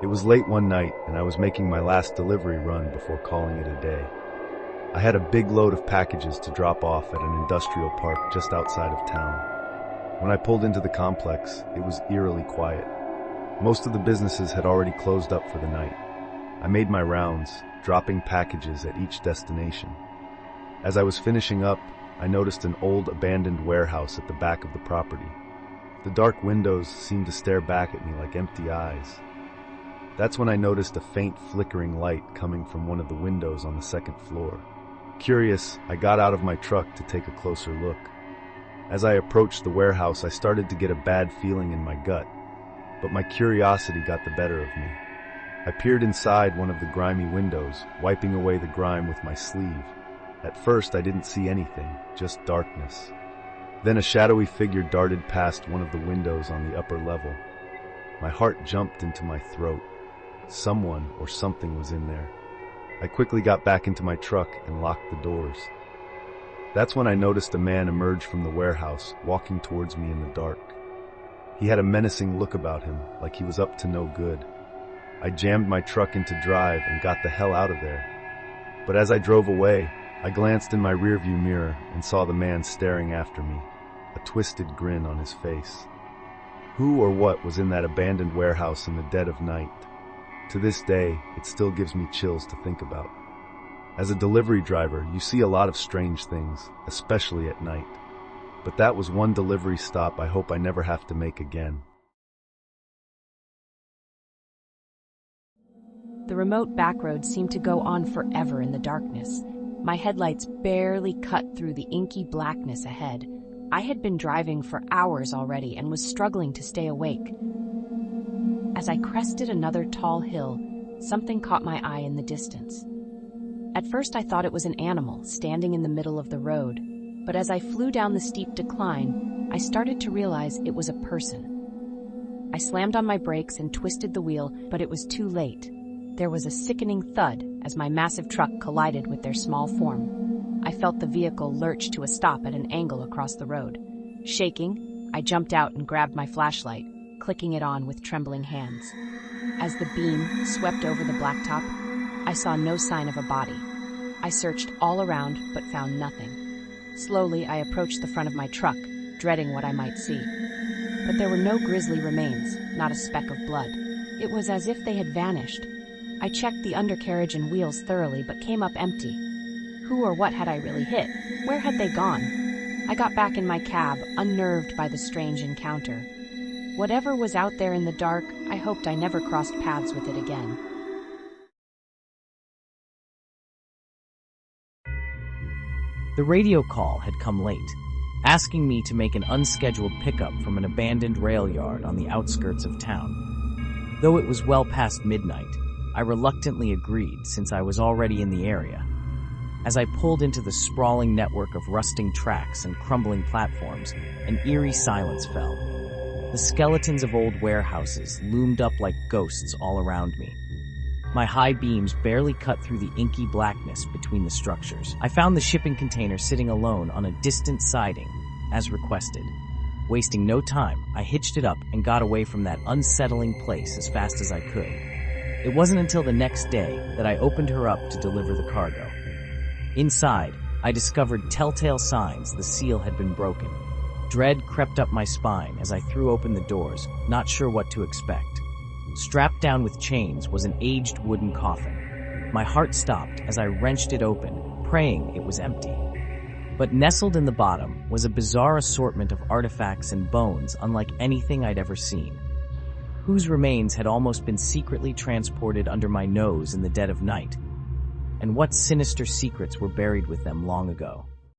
It was late one night, and I was making my last delivery run before calling it a day. I had a big load of packages to drop off at an industrial park just outside of town. When I pulled into the complex, it was eerily quiet. Most of the businesses had already closed up for the night. I made my rounds, dropping packages at each destination. As I was finishing up, I noticed an old abandoned warehouse at the back of the property. The dark windows seemed to stare back at me like empty eyes. That's when I noticed a faint flickering light coming from one of the windows on the second floor. Curious, I got out of my truck to take a closer look. As I approached the warehouse, I started to get a bad feeling in my gut, but my curiosity got the better of me. I peered inside one of the grimy windows, wiping away the grime with my sleeve. At first, I didn't see anything, just darkness. Then a shadowy figure darted past one of the windows on the upper level. My heart jumped into my throat. Someone or something was in there. I quickly got back into my truck and locked the doors. That's when I noticed a man emerge from the warehouse, walking towards me in the dark. He had a menacing look about him, like he was up to no good. I jammed my truck into drive and got the hell out of there. But as I drove away, I glanced in my rearview mirror and saw the man staring after me, a twisted grin on his face. Who or what was in that abandoned warehouse in the dead of night? To this day, it still gives me chills to think about. As a delivery driver, you see a lot of strange things, especially at night. But that was one delivery stop I hope I never have to make again. The remote back road seemed to go on forever in the darkness. My headlights barely cut through the inky blackness ahead. I had been driving for hours already and was struggling to stay awake. As I crested another tall hill, something caught my eye in the distance. At first I thought it was an animal standing in the middle of the road, but as I flew down the steep decline, I started to realize it was a person. I slammed on my brakes and twisted the wheel, but it was too late. There was a sickening thud as my massive truck collided with their small form. I felt the vehicle lurch to a stop at an angle across the road. Shaking, I jumped out and grabbed my flashlight, clicking it on with trembling hands. As the beam swept over the blacktop, I saw no sign of a body. I searched all around but found nothing. Slowly, I approached the front of my truck, dreading what I might see. But there were no grisly remains, not a speck of blood. It was as if they had vanished. I checked the undercarriage and wheels thoroughly but came up empty. Who or what had I really hit? Where had they gone? I got back in my cab, unnerved by the strange encounter. Whatever was out there in the dark, I hoped I never crossed paths with it again. The radio call had come late, asking me to make an unscheduled pickup from an abandoned rail yard on the outskirts of town. Though it was well past midnight, I reluctantly agreed since I was already in the area. As I pulled into the sprawling network of rusting tracks and crumbling platforms, an eerie silence fell. The skeletons of old warehouses loomed up like ghosts all around me. My high beams barely cut through the inky blackness between the structures. I found the shipping container sitting alone on a distant siding, as requested. Wasting no time, I hitched it up and got away from that unsettling place as fast as I could. It wasn't until the next day that I opened her up to deliver the cargo. Inside, I discovered telltale signs the seal had been broken. Dread crept up my spine as I threw open the doors, not sure what to expect. Strapped down with chains was an aged wooden coffin. My heart stopped as I wrenched it open, praying it was empty. But nestled in the bottom was a bizarre assortment of artifacts and bones unlike anything I'd ever seen. Whose remains had almost been secretly transported under my nose in the dead of night? And what sinister secrets were buried with them long ago?